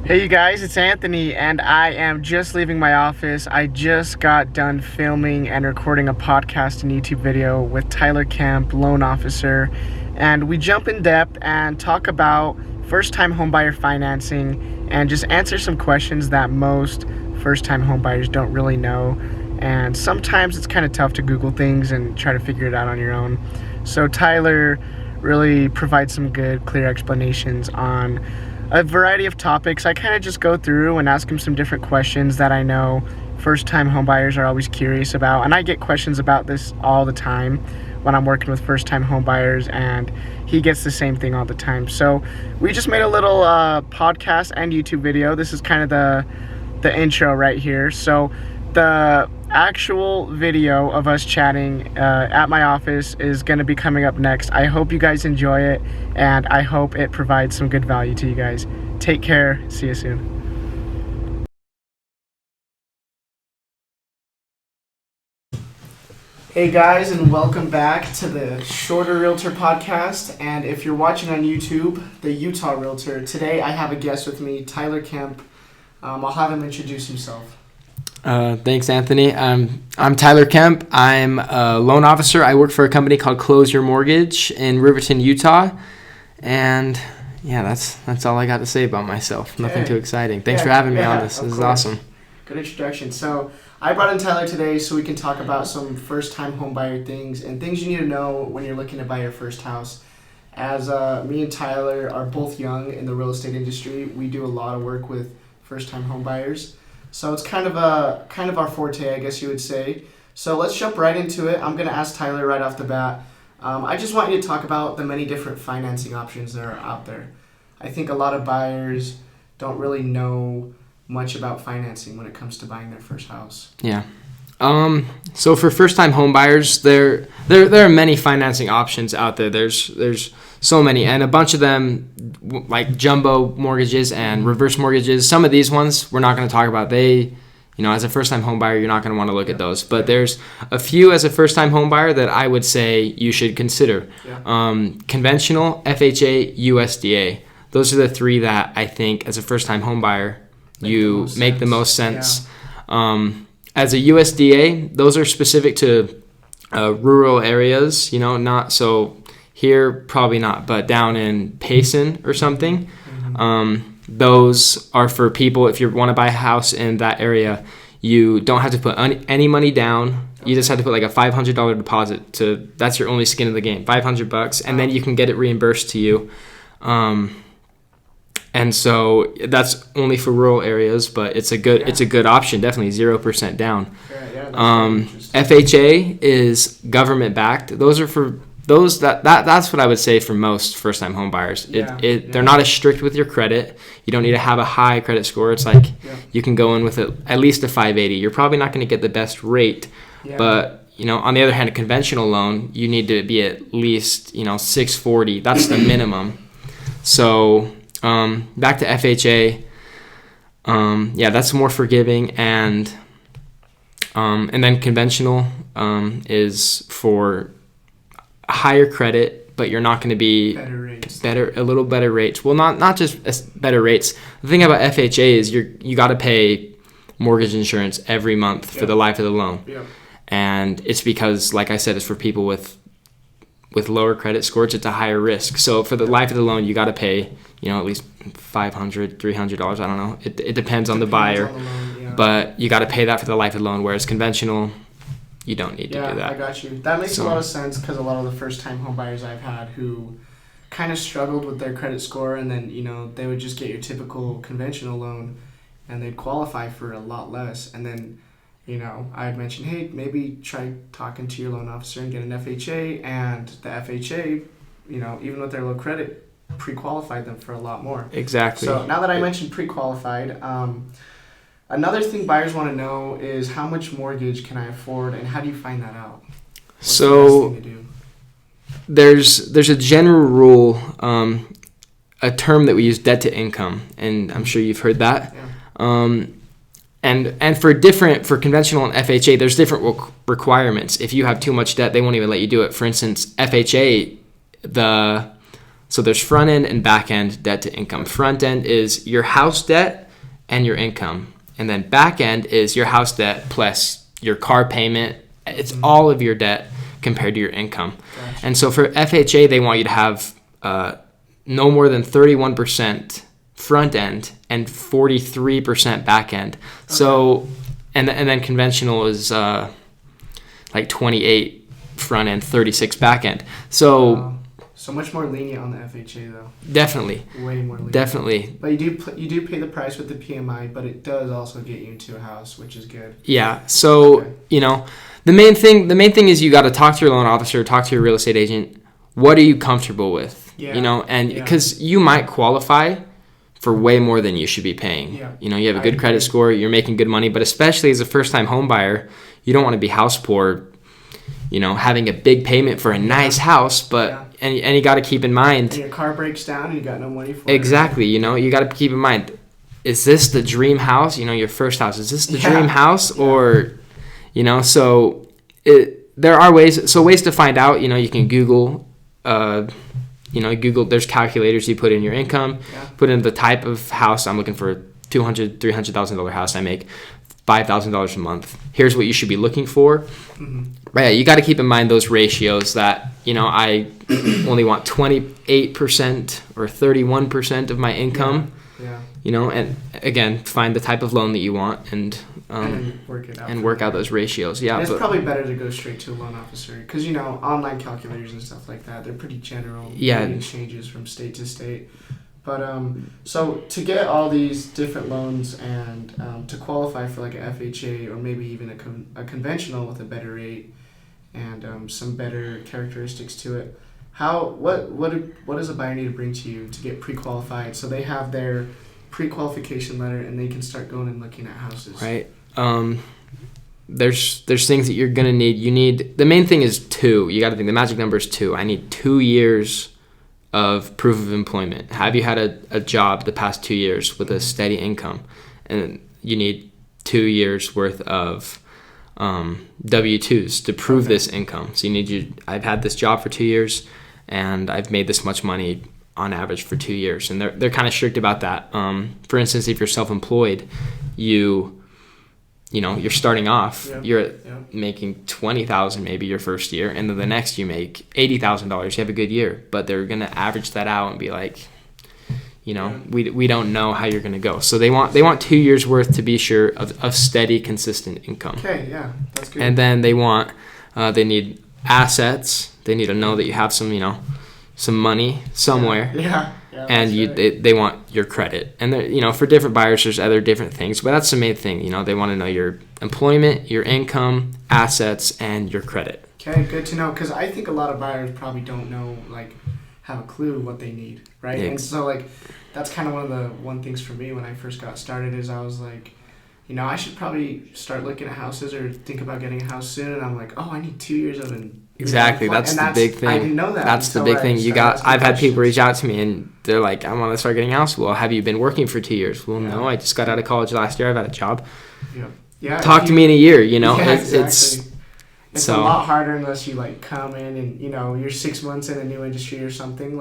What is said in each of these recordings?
Hey you guys, it's Anthony and I am just leaving my office. I just got done filming and recording a podcast and YouTube video with Tyler Kemp, loan officer, and we jump in depth and talk about first-time homebuyer financing and just answer some questions that most first-time homebuyers don't really know. And sometimes it's kind of tough to Google things and try to figure it out on your own. So Tyler really provides some good, clear explanations on a variety of topics. I kind of just go through and ask him some different questions that I know first-time homebuyers are always curious about, and I get questions about this all the time when I'm working with first-time homebuyers, and he gets the same thing all the time. So we just made a little podcast and YouTube video. This is kind of the intro right here. So the actual video of us chatting at my office is going to be coming up next. I hope you guys enjoy it, and I hope it provides some good value to you guys. Take care. See you soon. Hey guys, and welcome back to the Shorter Realtor podcast. And if you're watching on YouTube, the Utah Realtor, today I have a guest with me, Tyler Kemp. I'll have him introduce himself. Thanks, Anthony. I'm Tyler Kemp. I'm a loan officer. I work for a company called Close Your Mortgage in Riverton, Utah. And yeah, that's all I got to say about myself. Okay. Nothing too exciting. Thanks for having me on this. This is awesome. Good introduction. So I brought in Tyler today so we can talk about some first-time homebuyer things and things you need to know when you're looking to buy your first house. As me and Tyler are both young in the real estate industry, we do a lot of work with first-time homebuyers. So it's kind of our forte, I guess you would say. So let's jump right into it. I'm going to ask Tyler right off the bat. I just want you to talk about the many different financing options that are out there. I think a lot of buyers don't really know much about financing when it comes to buying their first house. Yeah. So for first-time home buyers, there are many financing options out there. There's so many, and a bunch of them, like jumbo mortgages and reverse mortgages. Some of these ones we're not going to talk about. As a first-time home buyer, you're not going to want to look at those. But there's a few as a first-time home buyer that I would say you should consider. Yeah. Conventional, FHA, USDA. Those are the three that I think as a first-time home buyer you make the most sense. Yeah. As a USDA, those are specific to rural areas, not so here, probably not, but down in Payson or something. Mm-hmm. Those are for people, if you want to buy a house in that area, you don't have to put any money down. Okay. You just have to put like a $500 deposit that's your only skin in the game, $500, and then you can get it reimbursed to you. And so that's only for rural areas, but it's a good option, definitely 0% down. Yeah, FHA is government backed. Those are for those that's what I would say for most first time home buyers. They're not as strict with your credit. You don't need to have a high credit score. It's like you can go in with at least a 580. You're probably not going to get the best rate, but on the other hand, a conventional loan, you need to be at least 640. That's the minimum. So back to FHA, that's more forgiving, and then conventional is for higher credit, but you're not going to be a little better rates. Well, not just better rates. The thing about FHA is you got to pay mortgage insurance every month for the life of the loan, and it's because, like I said, it's for people with lower credit scores. It's a higher risk. So for the life of the loan, you got to pay, at least $500, $300. I don't know. It depends on the buyer, but you got to pay that for the life of the loan. Whereas conventional, you don't need to do that. Yeah, I got you. That makes a lot of sense because a lot of the first-time home buyers I've had who kind of struggled with their credit score, and then they would just get your typical conventional loan, and they'd qualify for a lot less, and then. I'd mention, hey, maybe try talking to your loan officer and get an FHA, and the FHA, even with their low credit, pre-qualified them for a lot more. Exactly. So now that I mentioned pre-qualified, another thing buyers want to know is how much mortgage can I afford, and how do you find that out? What's the best thing to do? There's a general rule, a term that we use, debt to income, and I'm sure you've heard that. Yeah. And for conventional and FHA, there's different requirements. If you have too much debt, they won't even let you do it. For instance, FHA, So there's front end and back end debt to income. Front end is your house debt and your income. And then back end is your house debt plus your car payment. It's all of your debt compared to your income. Gotcha. And so for FHA, they want you to have no more than 31% front end and 43% back end. Okay. So, and then conventional is like 28 front end, 36 back end. So much more lenient on the FHA though. Definitely. Way more lenient. Definitely. But you do pay the price with the PMI, but it does also get you into a house, which is good. Yeah. So, the main thing is you got to talk to your loan officer, talk to your real estate agent. What are you comfortable with? Yeah. And because you might qualify for way more than you should be paying. Yeah. You have a good credit score, you're making good money, but especially as a first-time home buyer, you don't want to be house poor, having a big payment for a nice house, but and you got to keep in mind. And your car breaks down and you got no money for it. Exactly. You got to keep in mind, is this the dream house? Your first house, is this the dream house? Yeah. Or, so there are ways to find out. You can Google, Google, there's calculators you put in your income, put in the type of house. I'm looking for a $300,000 house. I make $5,000 a month. Here's what you should be looking for. Mm-hmm. But yeah, you got to keep in mind those ratios that, I only want 28% or 31% of my income. Yeah. And again, find the type of loan that you want and work out those ratios. Yeah. And it's probably better to go straight to a loan officer because, online calculators and stuff like that, they're pretty general. Yeah. It changes from state to state. But so to get all these different loans and to qualify for like an FHA or maybe even a conventional with a better rate and some better characteristics to it, what does a buyer need to bring to you to get pre-qualified so they have their pre-qualification letter and they can start going and looking at houses? Right. There's things that you're gonna need. The main thing is 2. You got to think the magic number is 2. I need 2 years of proof of employment. Have you had a job the past 2 years with a steady income? And you need 2 years worth of W-2s to prove this income. So I've had this job for 2 years and I've made this much money on average for 2 years. And they're kind of strict about that. For instance, if you're self-employed, you're starting off, you're making $20,000 maybe your first year, and then the next you make $80,000. You have a good year, but they're gonna average that out and be like, we don't know how you're gonna go. So they want 2 years worth to be sure of steady, consistent income. Okay, yeah, that's good. And then they need assets. They need to know that you have some money somewhere. Yeah. And they want your credit. And for different buyers, there's other different things, but that's the main thing. They want to know your employment, your income, assets, and your credit. Okay, good to know, because I think a lot of buyers probably don't know, have a clue what they need, right? And so, that's kind of one things for me when I first got started is I was like, I should probably start looking at houses or think about getting a house soon. And I'm like, I need 2 years of an Exactly, that's the big thing. I didn't know that. That's the big thing. I've had people reach out to me and they're like, I want to start getting a house. Well, have you been working for 2 years? Well, no, I just got out of college last year. I've had a job. Yeah. Talk to me in a year, Yeah, exactly. It's a lot harder unless you come in and you're 6 months in a new industry or something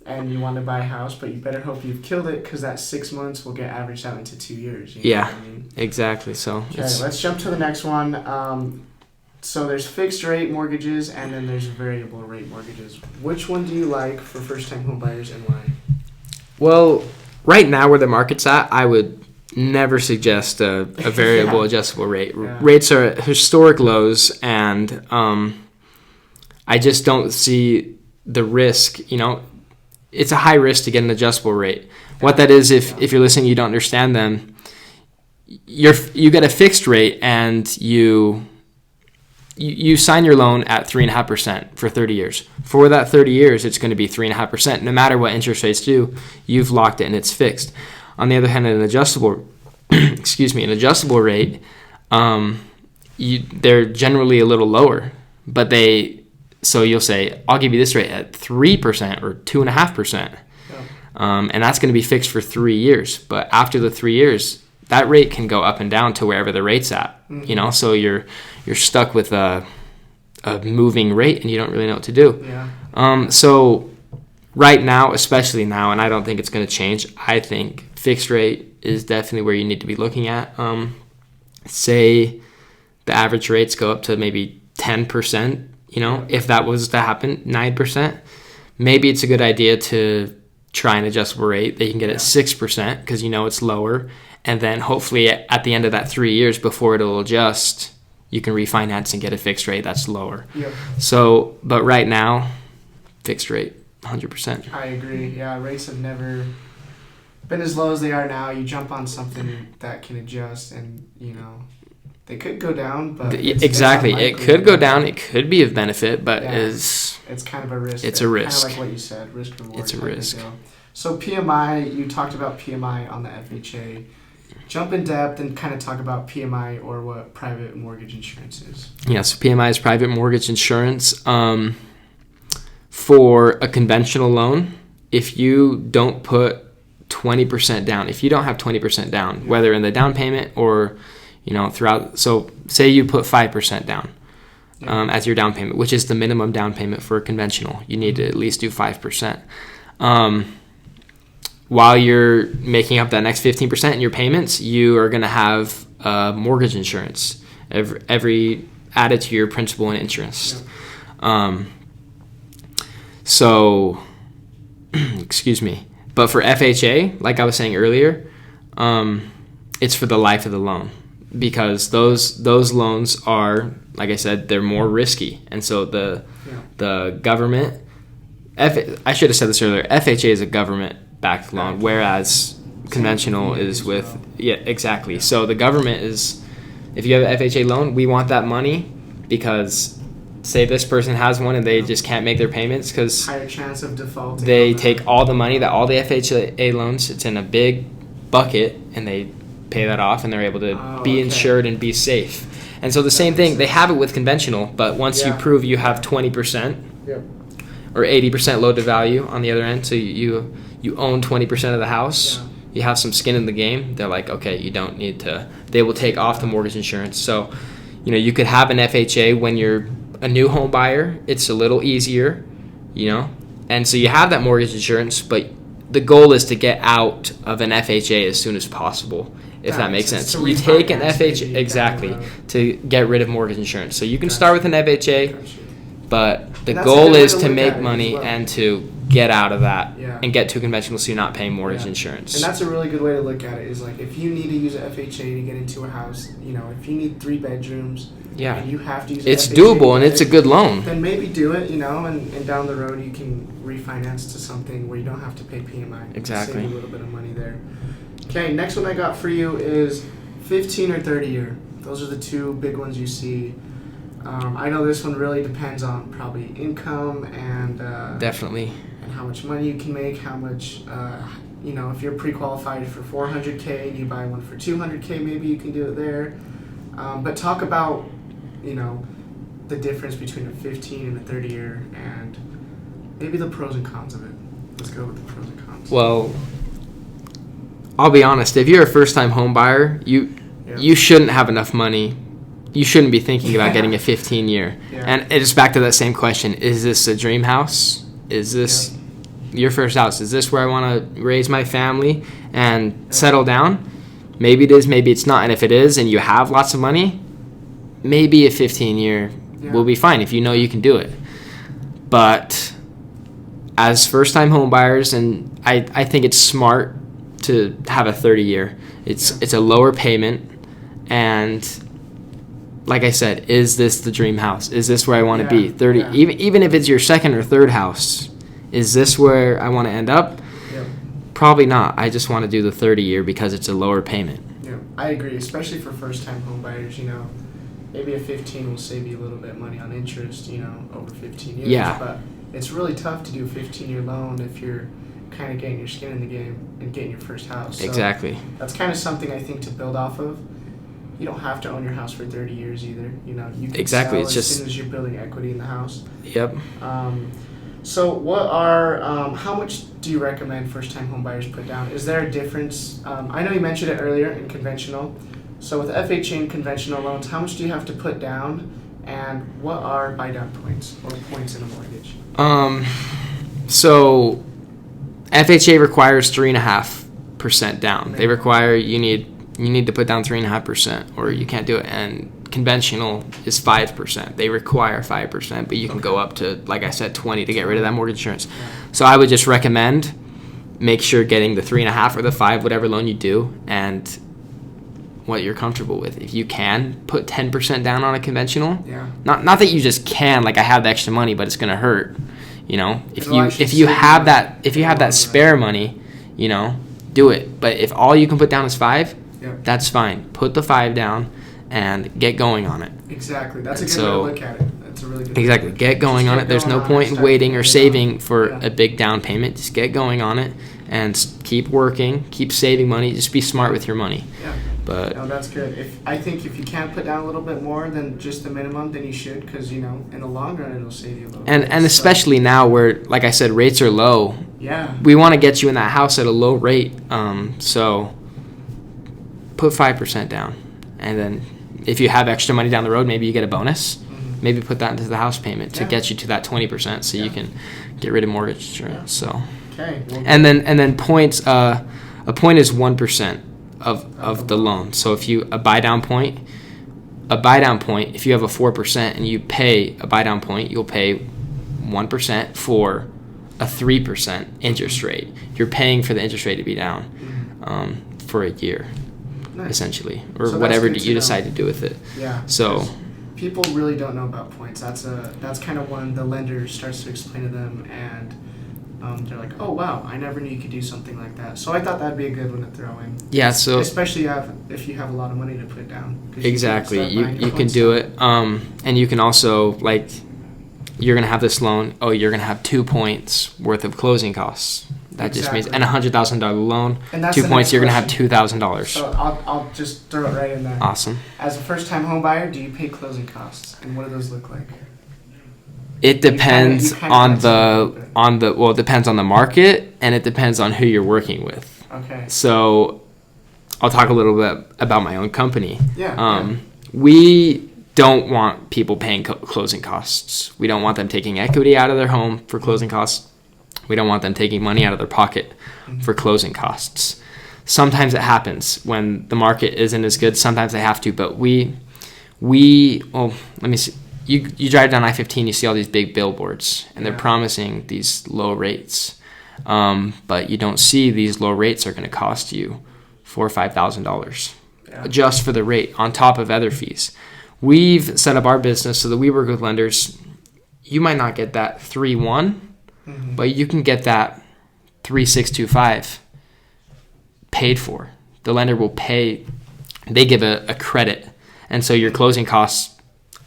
and you want to buy a house, but you better hope you've killed it because that 6 months will get averaged out into 2 years. You know what I mean? Exactly. So okay, let's jump to the next one. So there's fixed rate mortgages and then there's variable rate mortgages. Which one do you like for first time home buyers and why? Well, right now where the market's at, I would never suggest a variable adjustable rate. Yeah. Rates are at historic lows and I just don't see the risk. It's a high risk to get an adjustable rate. What that is, if you're listening, you don't understand them. You get a fixed rate and you sign your loan at 3.5% for 30 years. For that 30 years, it's going to be 3.5%. No matter what interest rates do, you've locked it and it's fixed. On the other hand, an adjustable, rate, they're generally a little lower, but so you'll say, I'll give you this rate at 3% or 2.5%. And that's going to be fixed for 3 years. But after the 3 years, that rate can go up and down to wherever the rate's at. Mm-hmm. So you're stuck with a moving rate and you don't really know what to do. Yeah. So right now, especially now, and I don't think it's going to change, I think fixed rate is definitely where you need to be looking at. Say the average rates go up to maybe 10%, if that was to happen, 9%, maybe it's a good idea to try an adjustable rate that you can get at 6% because it's lower. And then hopefully at the end of that 3 years before it'll adjust, you can refinance and get a fixed rate that's lower. Yep. So, but right now, fixed rate, 100%. I agree. Yeah, rates have never been as low as they are now. You jump on something that can adjust, and they could go down, but exactly, it could go down. It could be of benefit, but it's kind of a risk. It's a risk. Kind of like what you said, risk reward. It's a risk. So PMI, you talked about PMI on the FHA. Jump in depth and kind of talk about PMI, or what private mortgage insurance is. Yeah, so PMI is private mortgage insurance. For a conventional loan, if you don't put 20% down, if you don't have 20% down, whether in the down payment or throughout, so say you put 5% down as your down payment, which is the minimum down payment for a conventional. You need to at least do 5%. While you're making up that next 15% in your payments, you are going to have mortgage insurance every added to your principal and interest. So, excuse me. But for FHA, like I was saying earlier, it's for the life of the loan, because those loans are, like I said, they're more risky, and so the government. I should have said this earlier. FHA is a government-backed loan, whereas conventional is with exactly. So the government is, if you have an FHA loan, we want that money because, say this person has one and they just can't make their payments because higher chance of defaulting. They take all the money that all the FHA loans, it's in a big bucket, and they pay that off, and they're able to be insured and be safe. And so the same thing, they have it with conventional, but once you prove you have 20% or 80% loan to value on the other end, so you own 20% of the house, you have some skin in the game, they're like, okay, you don't need to, they will take off the mortgage insurance. So, you could have an FHA when you're a new home buyer, it's a little easier, and so you have that mortgage insurance, but the goal is to get out of an FHA as soon as possible, if that makes sense. You take an FHA, exactly, to get rid of mortgage insurance. So you can start with an FHA, but the goal is to make money and to get out of that and get to a conventional so you're not paying mortgage insurance. And that's a really good way to look at it, is like if you need to use an FHA to get into a house, if you need 3 bedrooms, and you have to use it's FHA doable, and it's a good loan. Then maybe do it, and down the road you can refinance to something where you don't have to pay PMI. Exactly. Save a little bit of money there. Okay, next one I got for you is 15 or 30 year. Those are the two big ones you see. I know this one really depends on probably income and definitely, and how much money you can make, how much if you're pre-qualified for $400K and you buy one for $200K, maybe you can do it there. But talk about the difference between a 15 and a 30 year, and maybe the pros and cons of it. Let's go with the pros and cons. Well, I'll be honest. If you're a first-time home buyer, you shouldn't have enough money. You shouldn't be thinking about getting a 15-year. And it's back to that same question. Is this a dream house? Is this your first house? Is this where I want to raise my family and settle down? Maybe it is, maybe it's not. And if it is and you have lots of money, maybe a 15-year will be fine if you know you can do it. But as first-time home buyers, and I think it's smart to have a 30-year. It's a lower payment, and like I said, is this the dream house? Is this where I want to be? 30, even if it's your second or third house, is this where I want to end up? Probably not. I just want to do the 30-year because it's a lower payment. Yeah, I agree, especially for first-time home buyers. Maybe a 15 will save you a little bit of money on interest, over 15 years. Yeah. But it's really tough to do a 15-year loan if you're kind of getting your skin in the game and getting your first house. So exactly. That's kind of something I think to build off of. You don't have to own your house for 30 years either. You can sell as soon as you're building equity in the house. Yep. So how much do you recommend first-time home buyers put down? Is there a difference? I know you mentioned it earlier in conventional. So with FHA and conventional loans, how much do you have to put down, and what are buy-down points or points in a mortgage? So FHA requires 3.5% down. They require you need to put down 3.5%, or you can't do it. And conventional is 5%. They require 5%, but you can go up to, like I said, 20 to get rid of that mortgage insurance. So I would just recommend make sure getting the 3.5 or the 5, whatever loan you do, and what you're comfortable with. If you can put 10% down on a conventional, not that you just can, like I have the extra money, but it's gonna hurt. You know, if you have that spare money, you know, do it. But if all you can put down is 5, that's fine. Put the 5 down and get going on it. Exactly. That's a good way to look at it. That's a really good Exactly. Get going on it. There's no point in waiting or saving for a big down payment. Just get going on it and keep working, keep saving money. Just be smart with your money. Yeah. But no, that's good. I think if you can't put down a little bit more than just the minimum, then you should, because you know in the long run it'll save you a little bit. And especially now where, like I said, rates are low. Yeah. We want to get you in that house at a low rate. So put 5% down, and then if you have extra money down the road, maybe you get a bonus. Maybe put that into the house payment to get you to that 20%, so you can get rid of mortgage insurance. So. Okay. Well, and then points. A point is 1% of the loan. So if you a buy down point, if you have a 4% and you pay a buy down point, you'll pay 1% for a 3% interest rate. You're paying for the interest rate to be down for a year, essentially, or so whatever you decide to do with it. Yeah. So people really don't know about points. That's kind of when the lender starts to explain to them, and they're like, oh wow, I never knew you could do something like that. So I thought that'd be a good one to throw in. Yeah, so especially if you have a lot of money to put down. Exactly, you can do it. And you can also, like, you're gonna have this loan. Oh, you're gonna have 2 points worth of closing costs. That just means, and $100,000 loan, 2 points, you're gonna have $2,000. So I'll just throw it right in there. Awesome. As a first-time home buyer, do you pay closing costs, and what do those look like? It depends on the well, it depends on the market, and it depends on who you're working with. Okay. So I'll talk a little bit about my own company. Yeah. We don't want people paying closing costs. We don't want them taking equity out of their home for closing costs. We don't want them taking money out of their pocket for closing costs. Sometimes it happens when the market isn't as good. Sometimes they have to, but let me see. You drive down I-15, you see all these big billboards, and they're promising these low rates. But you don't see these low rates are going to cost you $4,000 or $5,000 just for the rate, on top of other fees. We've set up our business so that we work with lenders. You might not get that 3.1, but you can get that 3.625 paid for. The lender will pay. They give a credit, and so your closing costs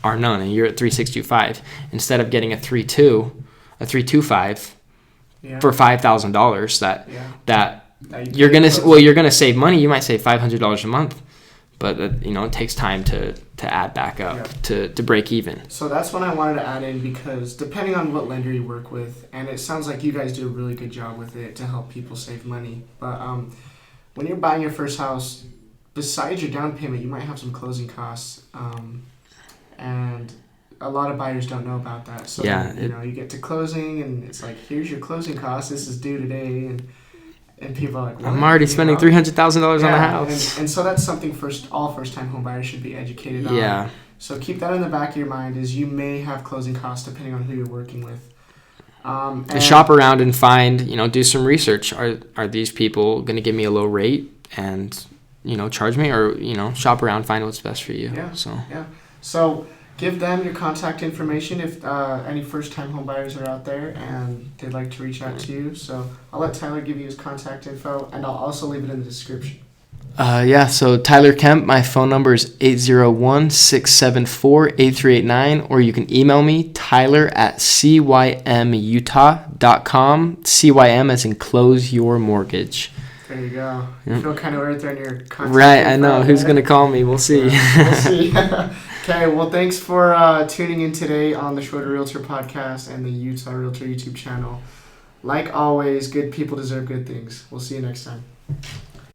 are none, and you're at 3.625 instead of getting a 3.25 for $5,000. That you're gonna save money. You might save $500 a month, but it takes time to add back up to break even. So that's what I wanted to add in, because depending on what lender you work with, and it sounds like you guys do a really good job with it to help people save money. But when you're buying your first house, besides your down payment, you might have some closing costs. And a lot of buyers don't know about that. So, you get to closing, and it's like, here's your closing costs. This is due today. And people are like, what? I'm already spending $300,000 on a house. And so that's something all first-time home buyers should be educated on. Yeah. So keep that in the back of your mind, is you may have closing costs depending on who you're working with. And shop around and find, do some research. Are these people going to give me a low rate and, charge me? Or, shop around, find what's best for you. Yeah. So give them your contact information if any first-time home buyers are out there and they'd like to reach out to you. So I'll let Tyler give you his contact info, and I'll also leave it in the description. So Tyler Kemp, my phone number is 801-674-8389, or you can email me, tyler@cymutah.com. CYM as in close your mortgage. There you go. You feel kind of weird throwing your contact Right, I know. Who's going to call me? We'll see. We'll see. Okay, well, thanks for tuning in today on the Schroeder Realtor podcast and the Utah Realtor YouTube channel. Like always, good people deserve good things. We'll see you next time.